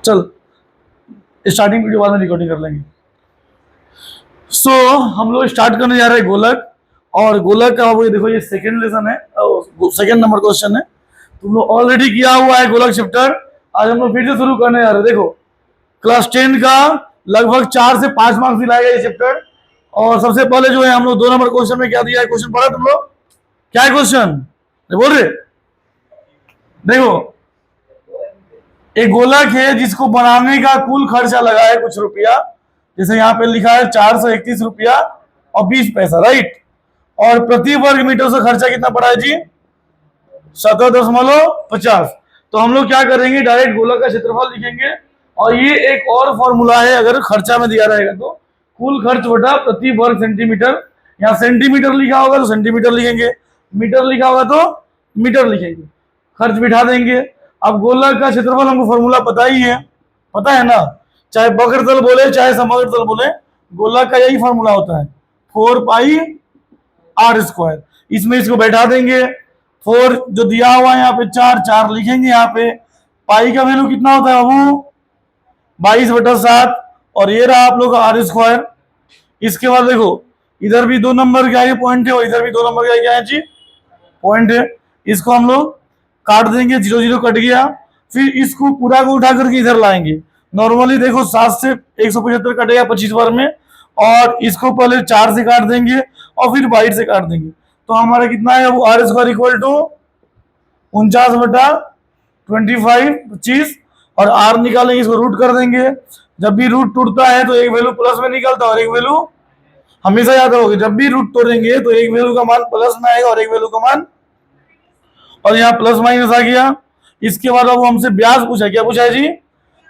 चल starting video बाद में रिकॉर्डिंग कर लेंगे। सो हम लोग स्टार्ट करने जा रहे हैं गोलक। और गोलक का वो देखो ये सेकंड लेसन है, सेकंड नंबर क्वेश्चन है। तुम लोग ऑलरेडी किया हुआ है गोलक चैप्टर। आज हम लोग फिर से शुरू करने जा रहे हैं। देखो क्लास 10 का लगभग 4 से 5 मार्क्स दिलाएगा ये चैप्टर। और सबसे पहले जो है हम लोग 2 नंबर क्वेश्चन में क्या दिया है, क्वेश्चन पढ़ा तुम लोग? क्या है क्वेश्चन बोल रहे? देखो एक गोलक है जिसको बनाने का कुल खर्चा लगा है कुछ रुपया, जैसे यहाँ पे लिखा है 431 रुपया और 20 पैसा, राइट। और प्रति वर्ग मीटर से खर्चा कितना पड़ा है जी? 17.50। तो हम लोग क्या करेंगे, डायरेक्ट गोलक का क्षेत्रफल लिखेंगे। और ये एक और फॉर्मूला है, अगर खर्चा में दिया रहेगा तो कुल खर्च बटा प्रति वर्ग सेंटीमीटर। यहाँ सेंटीमीटर लिखा होगा तो सेंटीमीटर लिखेंगे, मीटर लिखा होगा तो मीटर लिखेंगे, खर्च बिठा देंगे। अब गोलक का क्षेत्रफल हमको फॉर्मूला पता ही है, पता है ना, चाहे वक्र तल बोले चाहे समग्र तल बोले, गोलक का यही फॉर्मूला होता है 4 पाई आर स्क्वायर। इसमें इसको बैठा देंगे। 4 जो दिया हुआ है यहाँ पे 4 लिखेंगे यहाँ पे। पाई का वैल्यू कितना होता है बाबू? 22/7। और ये रहा आप लोग का आर स्क्वायर। इसके बाद देखो इधर भी 2 नंबर के आगे पॉइंट है और इधर भी 2 नंबर के आगे जी पॉइंट है। इसको हम लोग काट देंगे, 0 0 कट गया। फिर इसको पूरा को उठा करके इधर लाएंगे। नॉर्मली देखो 7 से 175 कटेगा 25 बार में। और इसको पहले 4 से काट देंगे और फिर 22 से काट देंगे। तो हमारा कितना है वो आर स्क्वायर इक्वल टू 49/25। और आर निकालेंगे, इसको रूट कर देंगे। जब भी रूट टूटता है तो एक वैल्यू प्लस में निकलता है और एक वैल्यू हमेशा याद रखोगे, जब भी रूट तोड़ेंगे तो एक वैल्यू का मान प्लस में आएगा और एक वैल्यू का मान, और यहाँ प्लस माइनस आ गया। इसके बाद अब हमसे ब्याज पूछा, क्या पूछा है जी?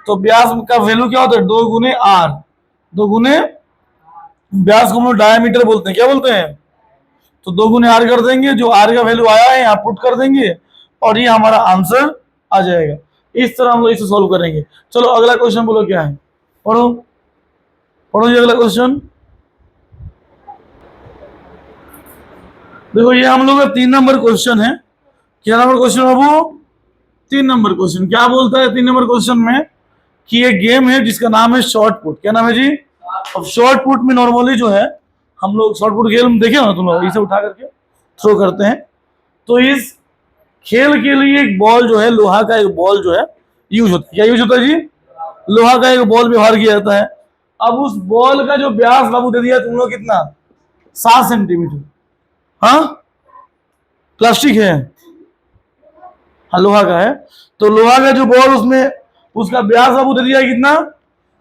तो ब्याज का वैल्यू क्या होता है? 2 गुने आर। 2 गुने ब्याज को हम लोग डायमीटर बोलते हैं, क्या बोलते हैं? तो 2 गुने आर कर देंगे, जो आर का वैल्यू आया है यहाँ पुट कर देंगे और ये हमारा आंसर आ जाएगा। इस तरह हम लोग इसे सॉल्व करेंगे। चलो अगला क्वेश्चन बोलो क्या है, पढ़ो पढ़ो जी अगला क्वेश्चन। देखो ये हम लोग का 3 नंबर क्वेश्चन है। क्या नंबर क्वेश्चन बाबू? 3 नंबर क्वेश्चन। क्या बोलता है 3 नंबर क्वेश्चन में कि एक गेम है जिसका नाम है शॉर्ट पुट। क्या नाम है जी? अब शॉर्ट पुट में नॉर्मली जो है हम लोग शॉर्ट पुट गेम देखे ना तुम लोग, इसे उठा करके थ्रो करते हैं। तो इस खेल के लिए एक बॉल जो है, लोहा का एक बॉल जो है यूज होता है। क्या यूज होता है जी? लोहा का एक बॉल व्यवहार किया जाता है। अब उस बॉल का जो व्यास बाबू दे दिया तुम लोग कितना? 7 सेंटीमीटर। हाँ प्लास्टिक है, हाँ लोहा का है। तो लोहा का जो बॉल उसमें उसका व्यास बाबू दे दिया कितना?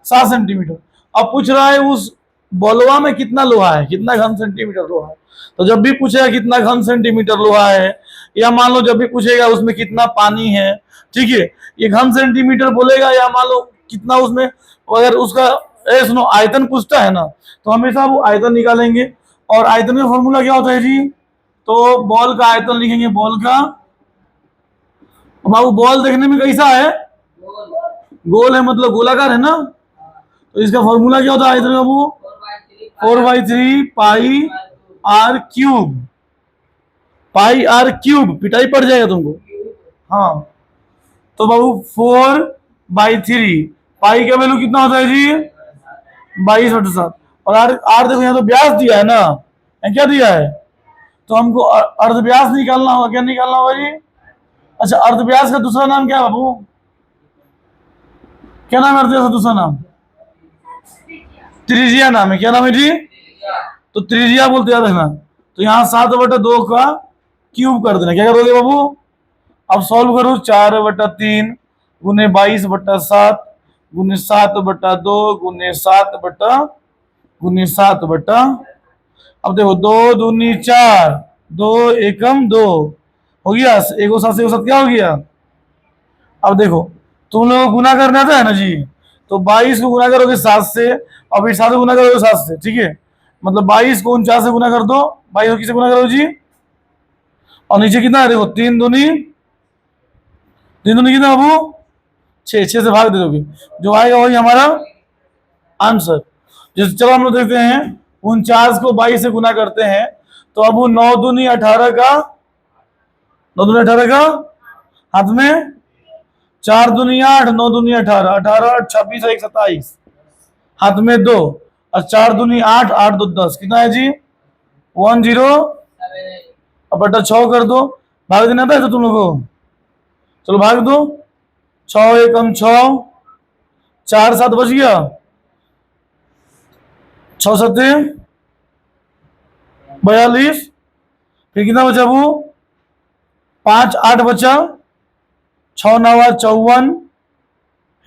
7 सेंटीमीटर। अब पूछ रहा है उस बॉलवा में कितना लोहा है, कितना घन सेंटीमीटर लोहा है। तो जब भी पूछेगा कितना घन सेंटीमीटर लोहा है, या मान लो जब भी पूछेगा उसमें कितना पानी है, ठीक है, ये घन सेंटीमीटर बोलेगा, या मान लो कितना उसमें, अगर उसका सुनो आयतन पूछता है ना तो हमेशा वो आयतन निकालेंगे। और आयतन का फॉर्मूला क्या होता है जी? तो बॉल का आयतन लिखेंगे, बॉल का। बाबू बॉल देखने में कैसा है? गोल है, मतलब गोलाकार है ना। तो इसका फॉर्मूला क्या होता है आयतन बाबू? 4/3 pi r cube. Pi r cube पिटाई पड़ जाएगा तुमको। हाँ तो बाबू 4/3 पाई का वैल्यू कितना होता है जी? 22/7। और आर आर देखो यहाँ तो व्यास दिया है ना, क्या दिया है? तो हमको अर्धव्यास निकालना होगा। क्या निकालना होगा जी? अच्छा अर्धव्यास का दूसरा नाम क्या है बाबू? क्या नाम है अर्धव्यास का दूसरा नाम? त्रिज्या नाम है। क्या नाम है जी? तो त्रिज्या बोलते याद रखना। तो यहाँ 7/2 का क्यूब कर देना। क्या करोगे बाबू? अब सॉल्व करो। 4/3 गुने 22/7 गुने 7/2 गुने 7/, अब देखो 2 दूनी 4, 2 एकम 2 हो गया। 1 7 से 7 क्या हो गया? अब देखो तुम लोग गुना करना आता है ना जी, तो 22 को गुना करोगे 7 से और फिर 7 को गुना करोगे 7 से, ठीक है। मतलब 22 को 49 से गुना कर दो। 22 को किससे गुना करो जी? और नीचे कितना है देखो 3 दूनी कितना बाबू? 6 से भाग दे दोगे, जो आएगा वही हमारा आंसर। जैसे चलो हम लोग देखते हैं 49 को 22 से गुना करते हैं तो अब वो 9 दूनी 18 का, 9 दूनी 18 का हाथ में 4 दूनी 8, 9 दूनी 18, 18 26 1 27, हाथ में 2 और 4 दूनी 8, 8 2 10, कितना है जी 10। अब बटा 6 कर दो, भाग देना था तो तुम लोगों को, चलो भाग दो, 6 एकम 6, 4 7 बच गया, 6 7 42, फिर कितना बचा वो 5 8 बचा, 6 9 54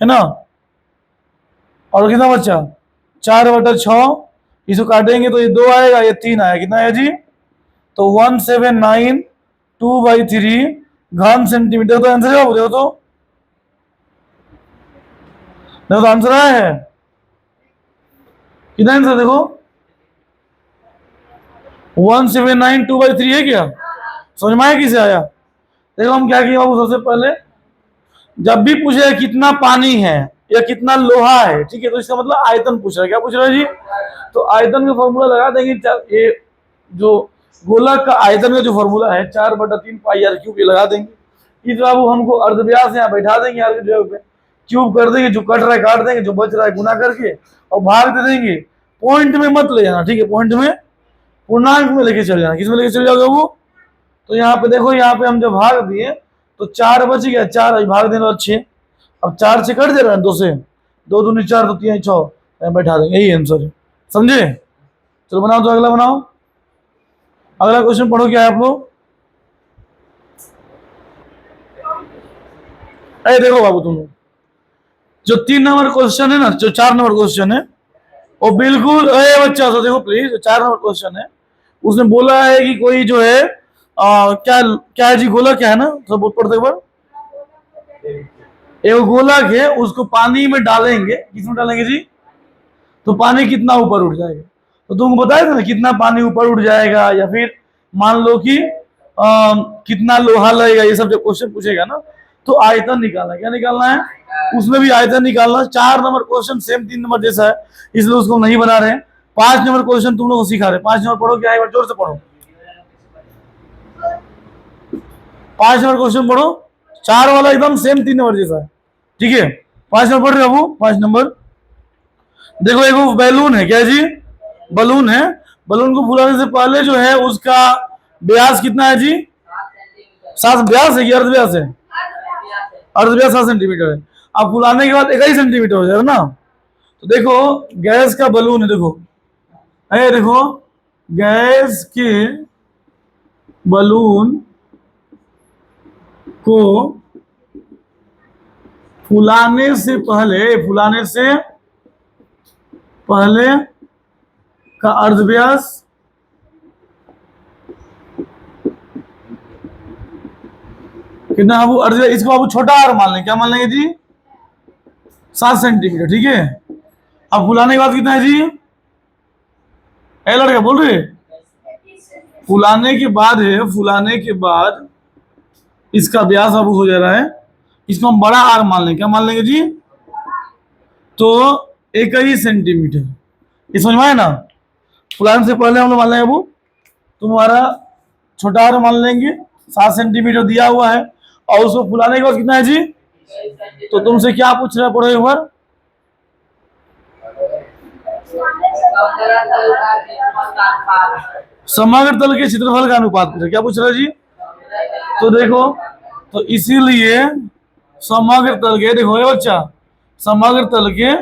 है ना, और कितना बचा 4 बटा 6, इसको काटेंगे तो ये 2 आएगा, ये 3 आएगा, कितना है जी तो 1792/3 घन सेंटीमीटर। तो आंसर क्या बोले हो, तो देखो तो आंसर आया है, कितना आंसर देखो 1792/3 है क्या, समझ में आया किसे आया। देखो हम क्या किए बाबू, सबसे पहले जब भी पूछे कितना पानी है या कितना लोहा है, ठीक है, तो इसका मतलब आयतन पूछ रहा है, क्या पूछ रहा है जी, तो आयतन का फॉर्मूला लगा देंगे, ये जो गोलक का आयतन का जो फॉर्मूला है 4/3 पाई आर क्यूब, ये लगा देंगे। इस बाबू हमको अर्धव्यास यहाँ बैठा देंगे आर की जगह पे, क्यूब कर देंगे, जो कट रहा है काट देंगे, जो बच रहा है गुना करके और भाग दे देंगे। पॉइंट में मत ले जाना, ठीक है, पॉइंट में पूर्णांक में लेके चले जाना। किस में लेके चले जाओगे वो, तो यहाँ पे देखो, यहाँ पे हम जब भाग दिए तो 4 बच गया, 4 भाग देने और 6, अब 4 से कट दे रहा है 2 से, 2 दूनी 4, तो 3 6 बैठा देंगे, यही आंसर है, समझे। चलो बनाओ, तो अगला बनाओ, अगला क्वेश्चन पढ़ो, क्या है आप लोग, अरे देखो बाबू तुम लोग, जो 3 नंबर क्वेश्चन है ना, जो 4 नंबर क्वेश्चन है वो बिल्कुल, अरे बच्चा तो देखो प्लीज, जो 4 नंबर क्वेश्चन है उसने बोला है कि कोई जो है क्या क्या है जी, गोला क्या है ना, सब पढ़ते एक बार, एक गोलक है, उसको पानी में डालेंगे, किसमें डालेंगे जी, तो पानी कितना ऊपर उठ जाएगा, तो तुमको बताया था ना कितना पानी ऊपर उठ जाएगा, या फिर मान लो कि कितना लोहा लगेगा, ये सब जो क्वेश्चन पूछेगा ना, तो आयतन निकालना है, क्या निकालना है, उसमें भी आयतन निकालना। 4 नंबर क्वेश्चन सेम 3 नंबर जैसा है, इसलिए उसको नहीं बना रहे हैं। 5 नंबर क्वेश्चन तुम लोग को सिखा रहे हैं, 5 नंबर पढ़ो, क्या है जोर से पढ़ो, 5 नंबर क्वेश्चन पढ़ो, 4 वाला एकदम सेम 3 नंबर जैसा है, ठीक है। 5 नंबर पढ़ रहे हो, 5 नंबर देखो, एक बैलून है, क्या जी बलून है, बलून को फुलाने से पहले जो है उसका व्यास कितना है जी, 7 व्यास है कि अर्धव्यास है, अर्धव्यास 7 सेंटीमीटर है। अब फुलाने के बाद 21 सेंटीमीटर हो जाएगा ना, तो देखो गैस का बलून है, देखो देखो गैस के बलून को फुलाने से पहले का अर्धव्यास कितना, वो अर्धव्यास, इसको आप छोटा आर मान लें, क्या मान लेंगे जी 7 सेंटीमीटर, ठीक है। अब फुलाने के बाद कितना है जी, लड़का बोल रहे, फुलाने के बाद इसका व्यास अब हो जा रहा है, इसको हम बड़ा आर मान लें, क्या मान लेंगे जी, तो 21 सेंटीमीटर, ये समझ में आया ना। फुलाने से पहले हम लोग मान लेंगे वो, तुम्हारा छोटा आर मान लेंगे, 7 सेंटीमीटर दिया हुआ है, और उसको फुलाने के बाद कितना है जी, तो तुमसे क्या पूछ रहा है, पढ़ो एक बार, समग्र तल के क्षेत्रफल का अनुपात पूछ रहा है, क्या पूछ रहा है जी, तो देखो, तो इसीलिए समग्र तल के, देखो ये बच्चा, समग्र तल के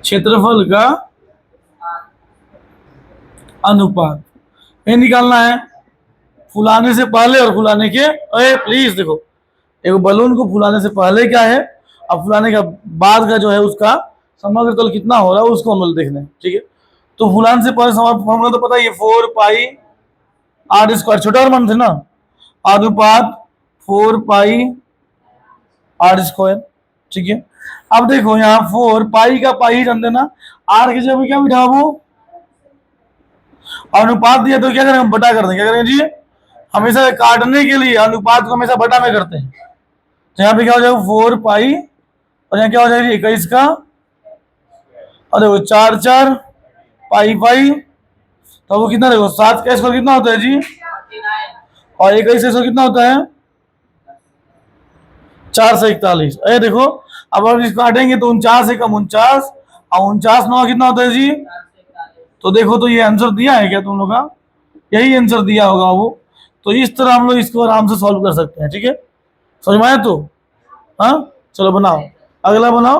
क्षेत्रफल का अनुपात ये निकालना है, फुलाने से पहले और फुलाने के, अरे प्लीज देखो, एक बलून को फुलाने से पहले क्या है, अब फुलाने का बाद का जो है उसका समग्र तल कितना हो रहा है उसको हम लोग देखना है, ठीक है। तो फुलाने से पहले फॉर्मूला तो पता ही है, 4 पाई आर स्क्वायर, छोटा मान थे ना, अनुपात 4 पाई आर स्क्वायर, ठीक है। अब देखो यहाँ 4 पाई का पाई ही जान देना, आर की जगह क्या बिठा, वो अनुपात दिया तो क्या करेंगे, बटा कर देंगे, क्या करेंगे जी, हमेशा काटने के लिए अनुपात को हमेशा बटा में करते हैं, तो यहाँ पे क्या हो जाएगा 4 पाई, और यहाँ क्या हो जाएगा 21 का, और देखो 4 4 पाई पाई, तो वो कितना देखो 7 का स्क्वायर कितना होता है जी, और 21 कितना होता है 4 से 41। अरे देखो अब हम इसको काटेंगे तो 49 और 49 9 कितना होता है जी। तो देखो तो ये आंसर दिया है क्या तुम लोग का, यही आंसर दिया होगा वो। तो इस तरह हम लोग इसको आराम से सॉल्व कर सकते हैं, ठीक है, समझ में आया तो। हाँ चलो बनाओ, अगला बनाओ।